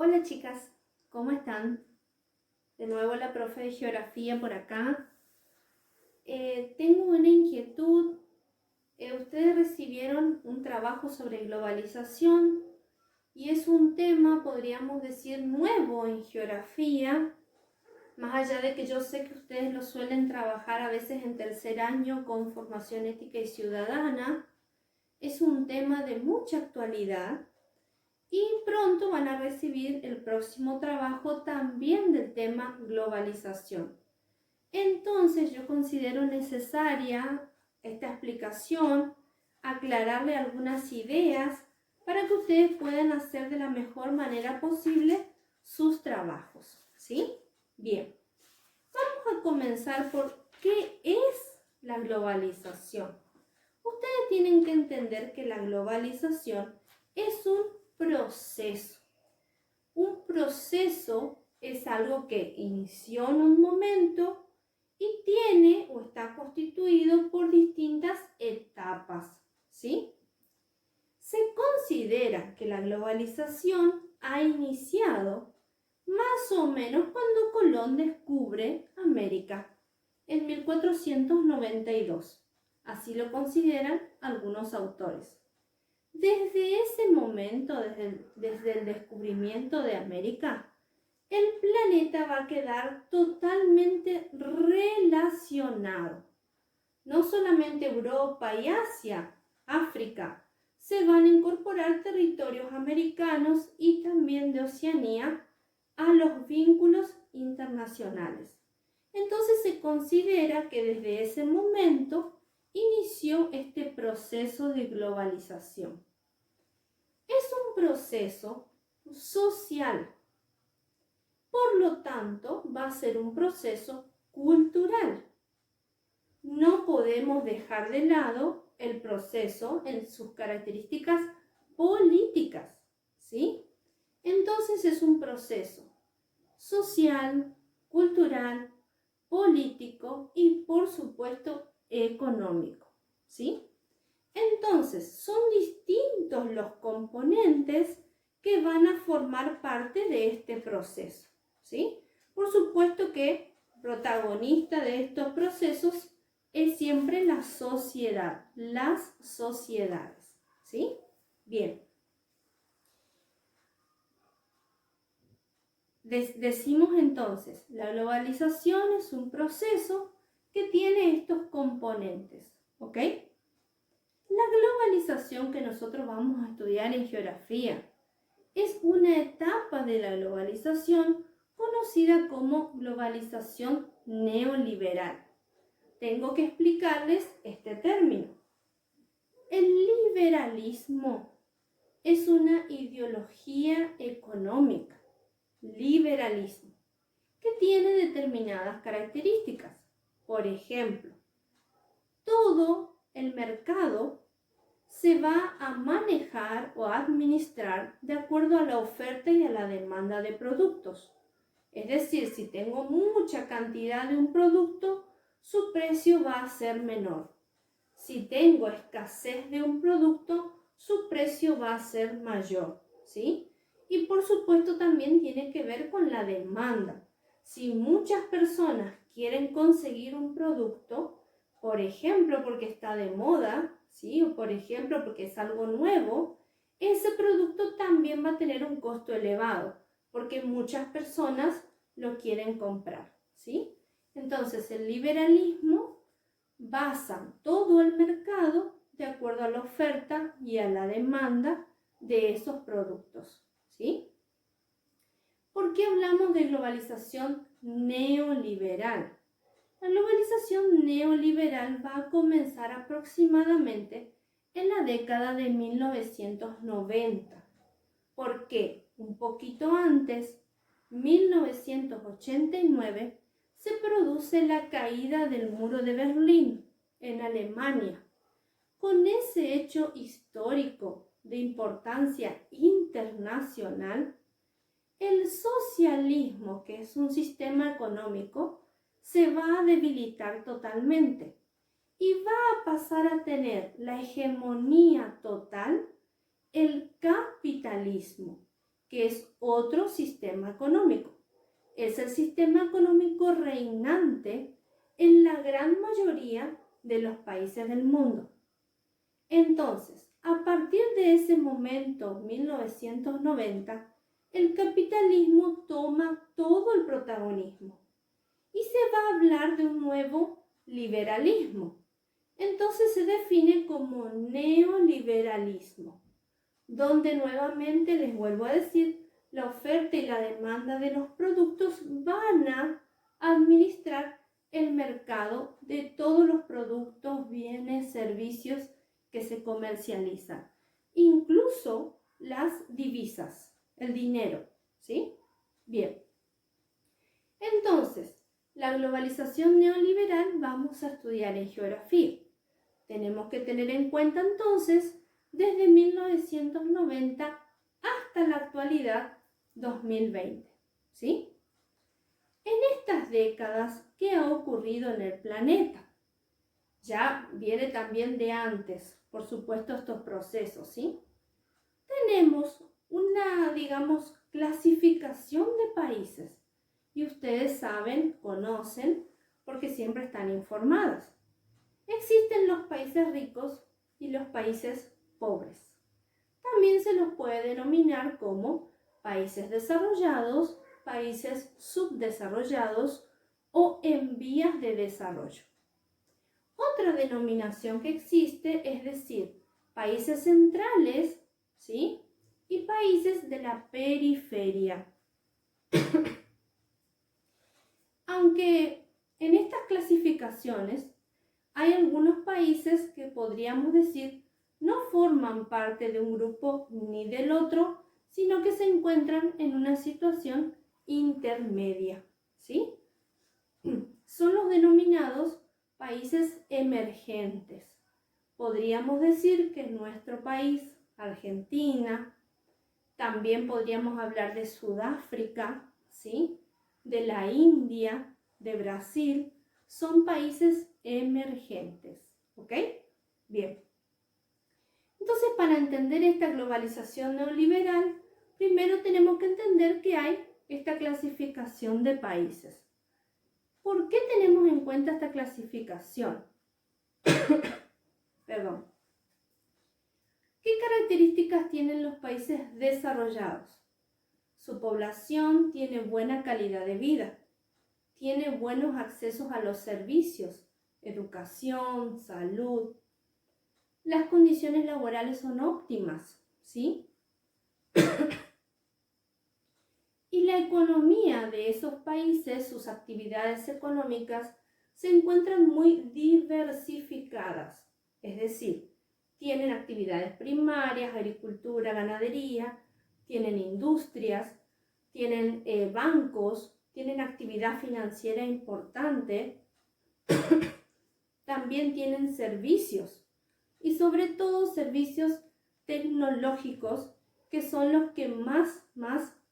Hola chicas, ¿cómo están? De nuevo la profe de geografía por acá. Tengo una inquietud. Ustedes recibieron un trabajo sobre globalización y es un tema, podríamos decir, nuevo en geografía, más allá de que yo sé que ustedes lo suelen trabajar a veces en tercer año con formación ética y ciudadana. Es un tema de mucha actualidad. Y pronto van a recibir el próximo trabajo también del tema globalización. Entonces yo considero necesaria esta explicación, aclararle algunas ideas para que ustedes puedan hacer de la mejor manera posible sus trabajos. ¿Sí? Bien, vamos a comenzar por ¿qué es la globalización? Ustedes tienen que entender que la globalización es un proceso. Un proceso es algo que inició en un momento y tiene o está constituido por distintas etapas, ¿sí? Se considera que la globalización ha iniciado más o menos cuando Colón descubre América en 1492. Así lo consideran algunos autores. Desde ese momento, desde el descubrimiento de América, el planeta va a quedar totalmente relacionado. No solamente Europa y Asia, África, se van a incorporar territorios americanos y también de Oceanía a los vínculos internacionales. Entonces se considera que desde ese momento inició este proceso de globalización. Es un proceso social, por lo tanto va a ser un proceso cultural. No podemos dejar de lado el proceso en sus características políticas, ¿sí? Entonces es un proceso social, cultural, político y por supuesto económico, ¿sí? Entonces son distintos los componentes que van a formar parte de este proceso, ¿sí? Por supuesto que protagonista de estos procesos es siempre la sociedad, las sociedades, ¿sí? Bien. Decimos entonces, la globalización es un proceso que tiene estos componentes, ¿ok? La globalización que nosotros vamos a estudiar en geografía es una etapa de la globalización conocida como globalización neoliberal. Tengo que explicarles este término. El liberalismo es una ideología económica, liberalismo, que tiene determinadas características. Por ejemplo, todo el mercado se va a manejar o a administrar de acuerdo a la oferta y a la demanda de productos. Es decir, si tengo mucha cantidad de un producto, su precio va a ser menor. Si tengo escasez de un producto, su precio va a ser mayor, ¿sí? Y por supuesto también tiene que ver con la demanda. Si muchas personas quieren conseguir un producto, por ejemplo, porque está de moda, ¿sí? O por ejemplo, porque es algo nuevo, ese producto también va a tener un costo elevado, porque muchas personas lo quieren comprar, ¿sí? Entonces, el liberalismo basa todo el mercado de acuerdo a la oferta y a la demanda de esos productos, ¿sí? ¿Por qué hablamos de globalización neoliberal? La globalización neoliberal va a comenzar aproximadamente en la década de 1990. ¿Por qué? Un poquito antes, 1989, se produce la caída del muro de Berlín en Alemania. Con ese hecho histórico de importancia internacional, el socialismo, que es un sistema económico, se va a debilitar totalmente y va a pasar a tener la hegemonía total el capitalismo. que es otro sistema económico. Es el sistema económico reinante en la gran mayoría de los países del mundo. Entonces, a partir de ese momento, 1990, el capitalismo toma todo el protagonismo y se va a hablar de un nuevo liberalismo. Entonces se define como neoliberalismo, donde nuevamente les vuelvo a decir, la oferta y la demanda de los productos van a administrar el mercado de todos los productos, bienes, servicios que se comercializan, incluso las divisas, el dinero, ¿sí? Bien. Entonces, la globalización neoliberal vamos a estudiar en geografía. Tenemos que tener en cuenta entonces, desde 1990 hasta la actualidad 2020, ¿sí? En estas décadas, ¿qué ha ocurrido en el planeta? Ya viene también de antes, por supuesto, estos procesos, ¿sí? Tenemos una, digamos, clasificación de países y ustedes saben, conocen, porque siempre están informados. Existen los países ricos y los países pobres. También se los puede denominar como países desarrollados, países subdesarrollados o en vías de desarrollo. Otra denominación que existe es decir, países centrales, ¿sí? Y países de la periferia. Aunque en estas clasificaciones hay algunos países que podríamos decir no forman parte de un grupo ni del otro, sino que se encuentran en una situación intermedia, ¿sí? Son los denominados países emergentes. Podríamos decir que nuestro país, Argentina, también podríamos hablar de Sudáfrica, ¿sí? De la India, de Brasil, son países emergentes, ¿ok? Bien. Entonces, para entender esta globalización neoliberal, primero tenemos que entender que hay esta clasificación de países. ¿Por qué tenemos en cuenta esta clasificación? Perdón. ¿Qué características tienen los países desarrollados? Su población tiene buena calidad de vida, tiene buenos accesos a los servicios, educación, salud. Las condiciones laborales son óptimas, ¿sí? Y la economía de esos países, sus actividades económicas, se encuentran muy diversificadas, es decir, tienen actividades primarias, agricultura, ganadería, tienen industrias, tienen bancos, tienen actividad financiera importante, también tienen servicios y sobre todo servicios tecnológicos que son los que más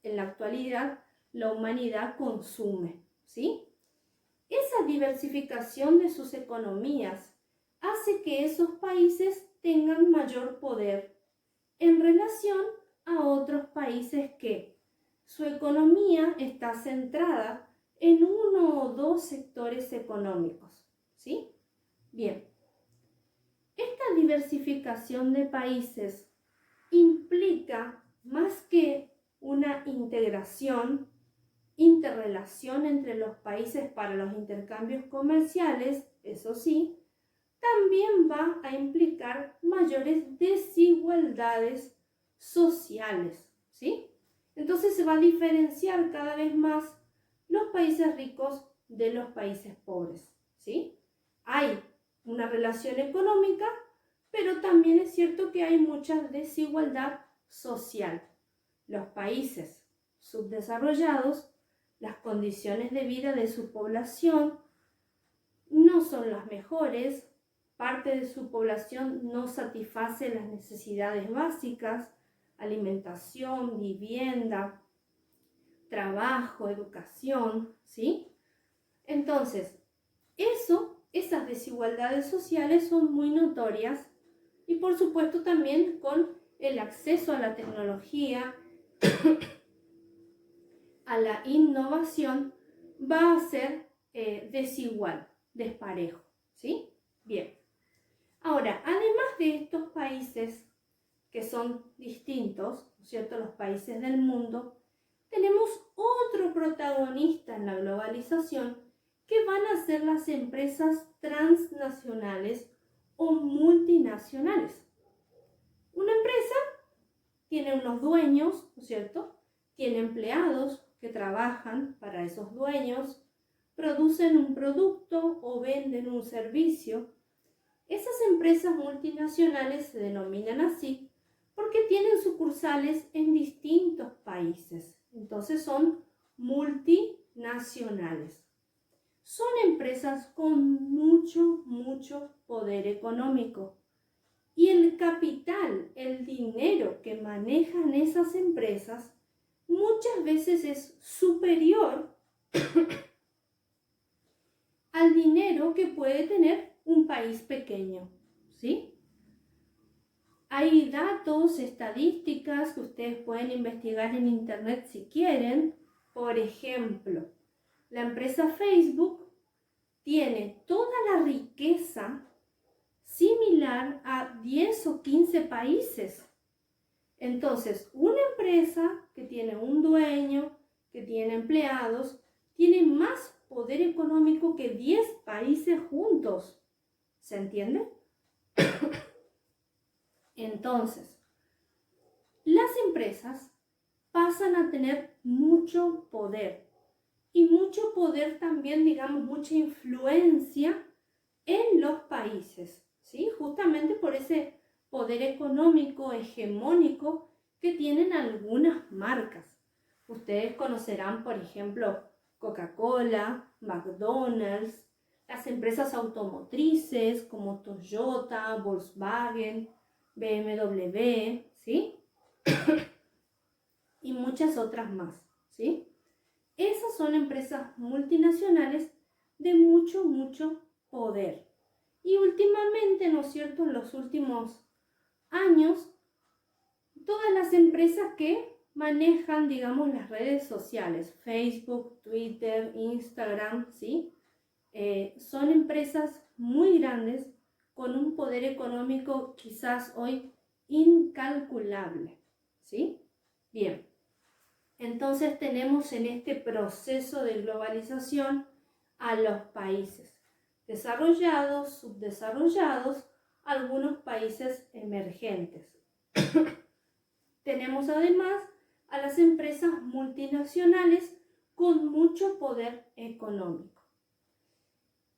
en la actualidad la humanidad consume, ¿sí? Esa diversificación de sus economías hace que esos países tengan mayor poder en relación a otros países que su economía está centrada en uno o dos sectores económicos, ¿sí? Bien, esta diversificación de países implica más que una interrelación entre los países para los intercambios comerciales, eso sí, también va a implicar mayores desigualdades sociales, ¿sí? Entonces se va a diferenciar cada vez más los países ricos de los países pobres, ¿sí? Hay una relación económica, pero también es cierto que hay mucha desigualdad social. Los países subdesarrollados, las condiciones de vida de su población no son las mejores, parte de su población no satisface las necesidades básicas, alimentación, vivienda, trabajo, educación, ¿sí? Entonces, esas desigualdades sociales son muy notorias y por supuesto también con el acceso a la tecnología, a la innovación va a ser desigual, desparejo, ¿sí? Bien. Ahora, además de estos países que son distintos, ¿no es cierto?, los países del mundo, tenemos otro protagonista en la globalización que van a ser las empresas transnacionales o multinacionales. Una empresa tiene unos dueños, ¿no es cierto?, tiene empleados que trabajan para esos dueños, producen un producto o venden un servicio. Esas empresas multinacionales se denominan así porque tienen sucursales en distintos países. Entonces son multinacionales. Son empresas con mucho poder económico. Y el capital, el dinero que manejan esas empresas, muchas veces es superior al dinero que puede tener un país pequeño, ¿sí? Hay datos, estadísticas que ustedes pueden investigar en internet si quieren. Por ejemplo, la empresa Facebook tiene toda la riqueza similar a 10 o 15 países. Entonces, una empresa que tiene un dueño, que tiene empleados, tiene más poder económico que 10 países juntos. ¿Se entiende? Entonces, las empresas pasan a tener mucho poder y mucho poder también, digamos, mucha influencia en los países, ¿sí? Justamente por ese poder económico hegemónico que tienen algunas marcas. Ustedes conocerán, por ejemplo, Coca-Cola, McDonald's, las empresas automotrices como Toyota, Volkswagen, BMW, ¿sí? Y muchas otras más, ¿sí? Esas son empresas multinacionales de mucho poder. Y últimamente, ¿no es cierto?, en los últimos años, todas las empresas que manejan, digamos, las redes sociales, Facebook, Twitter, Instagram, ¿sí? Son empresas muy grandes con un poder económico quizás hoy incalculable, ¿sí? Bien, entonces tenemos en este proceso de globalización a los países desarrollados, subdesarrollados, algunos países emergentes. Tenemos además a las empresas multinacionales con mucho poder económico.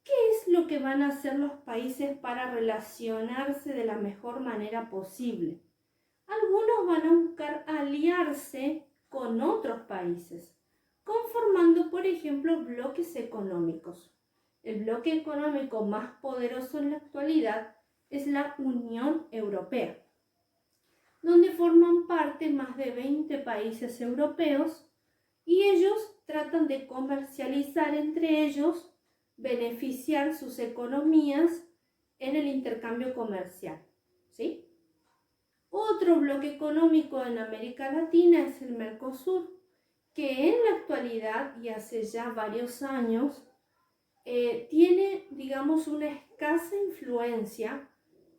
¿Qué es lo que van a hacer los países para relacionarse de la mejor manera posible? Algunos van a buscar aliarse con otros países, conformando, por ejemplo, bloques económicos. El bloque económico más poderoso en la actualidad es la Unión Europea, donde forman parte más de 20 países europeos y ellos tratan de comercializar entre ellos, beneficiar sus economías en el intercambio comercial, ¿sí? Otro bloque económico en América Latina es el Mercosur, que en la actualidad y hace ya varios años tiene, digamos, una escasa influencia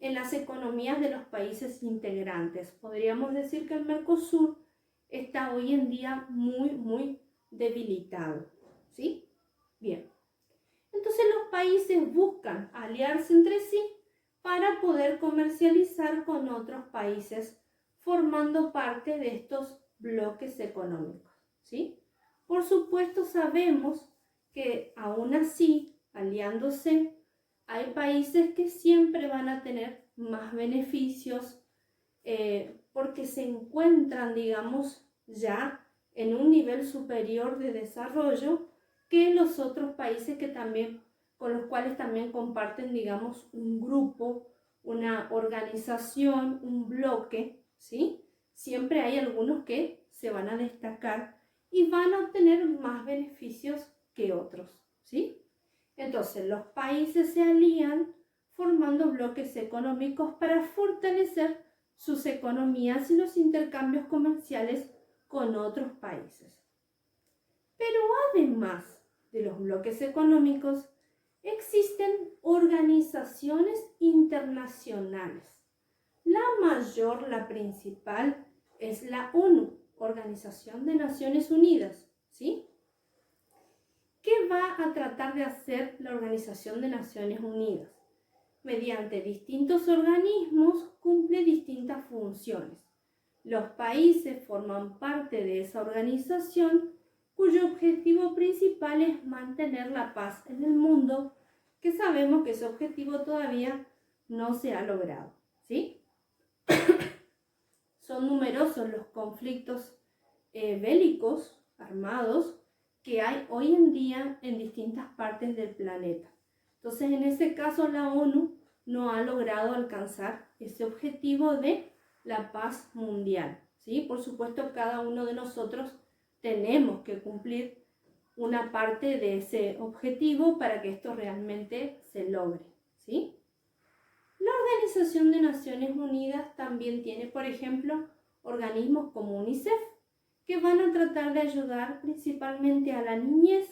en las economías de los países integrantes. Podríamos decir que el Mercosur está hoy en día muy debilitado, ¿sí? Bien. Entonces los países buscan aliarse entre sí para poder comercializar con otros países, formando parte de estos bloques económicos, ¿sí? Por supuesto sabemos que aún así, aliándose, hay países que siempre van a tener más beneficios porque se encuentran, digamos, ya en un nivel superior de desarrollo que los otros países que también, con los cuales también comparten, digamos, un grupo, una organización, un bloque, ¿sí? Siempre hay algunos que se van a destacar y van a obtener más beneficios que otros, ¿sí? Entonces, los países se alían formando bloques económicos para fortalecer sus economías y los intercambios comerciales con otros países. Pero además de los bloques económicos, existen organizaciones internacionales. La mayor, la principal, es la ONU, Organización de Naciones Unidas, ¿sí? ¿Qué va a tratar de hacer la Organización de Naciones Unidas? Mediante distintos organismos cumple distintas funciones. Los países forman parte de esa organización cuyo objetivo principal es mantener la paz en el mundo, que sabemos que ese objetivo todavía no se ha logrado, ¿sí? Son numerosos los conflictos bélicos, armados, que hay hoy en día en distintas partes del planeta. Entonces, en ese caso, la ONU no ha logrado alcanzar ese objetivo de la paz mundial, ¿sí? Por supuesto, cada uno de nosotros tenemos que cumplir una parte de ese objetivo para que esto realmente se logre, ¿sí? La Organización de Naciones Unidas también tiene, por ejemplo, organismos como UNICEF, que van a tratar de ayudar principalmente a la niñez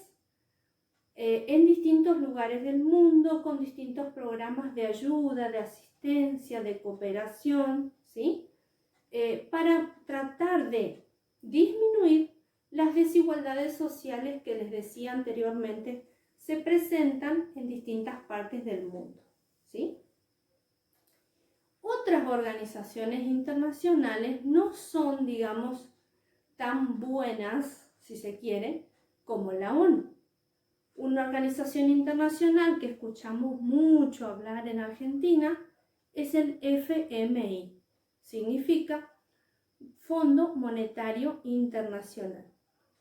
en distintos lugares del mundo, con distintos programas de ayuda, de asistencia, de cooperación, ¿sí? Para tratar de disminuir las desigualdades sociales que les decía anteriormente se presentan en distintas partes del mundo, ¿sí? Otras organizaciones internacionales no son, digamos, tan buenas, si se quiere, como la ONU. Una organización internacional que escuchamos mucho hablar en Argentina es el FMI. Significa Fondo Monetario Internacional.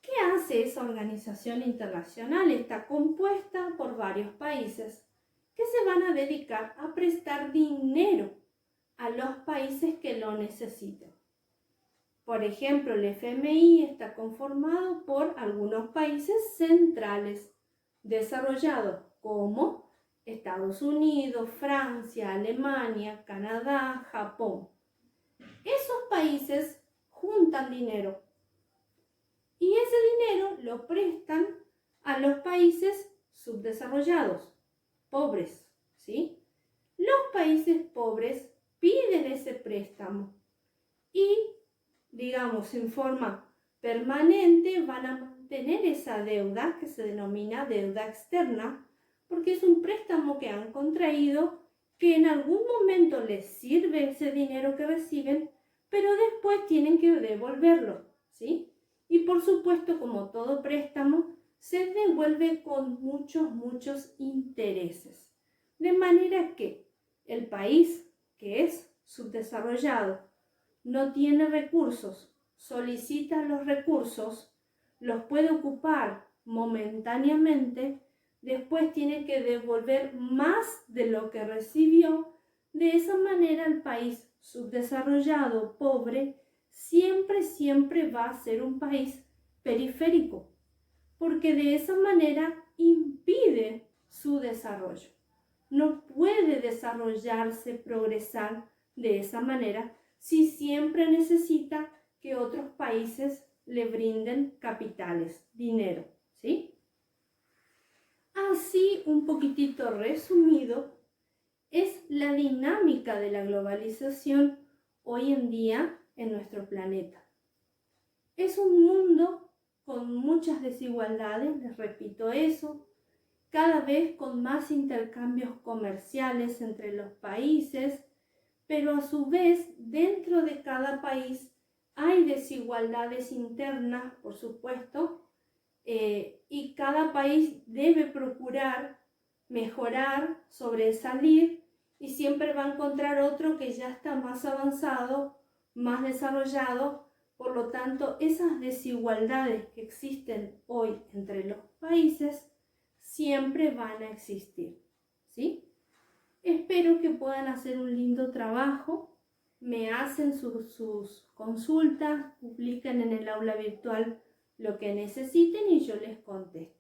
¿Qué hace esa organización internacional? Está compuesta por varios países que se van a dedicar a prestar dinero a los países que lo necesiten. Por ejemplo, el FMI está conformado por algunos países centrales desarrollados como Estados Unidos, Francia, Alemania, Canadá, Japón. Esos países juntan dinero y ese dinero lo prestan a los países subdesarrollados, pobres, ¿sí? Los países pobres piden ese préstamo y, digamos, en forma permanente van a mantener esa deuda que se denomina deuda externa, porque es un préstamo que han contraído que en algún momento les sirve ese dinero que reciben, pero después tienen que devolverlo, ¿sí? Y por supuesto, como todo préstamo, se devuelve con muchos intereses. De manera que el país que es subdesarrollado no tiene recursos, solicita los recursos, los puede ocupar momentáneamente, después tiene que devolver más de lo que recibió. De esa manera el país subdesarrollado, pobre, siempre va a ser un país periférico, porque de esa manera impide su desarrollo. No puede desarrollarse, progresar de esa manera si siempre necesita que otros países le brinden capitales, dinero, ¿sí? Así, un poquitito resumido, es la dinámica de la globalización hoy en día en nuestro planeta. Es un mundo con muchas desigualdades, les repito eso, cada vez con más intercambios comerciales entre los países, pero a su vez dentro de cada país hay desigualdades internas, por supuesto, y cada país debe procurar mejorar, sobresalir, y siempre va a encontrar otro que ya está más avanzado, más desarrollado. Por lo tanto, esas desigualdades que existen hoy entre los países siempre van a existir, ¿sí? Espero que puedan hacer un lindo trabajo, me hacen sus consultas, publican en el aula virtual lo que necesiten y yo les contesto.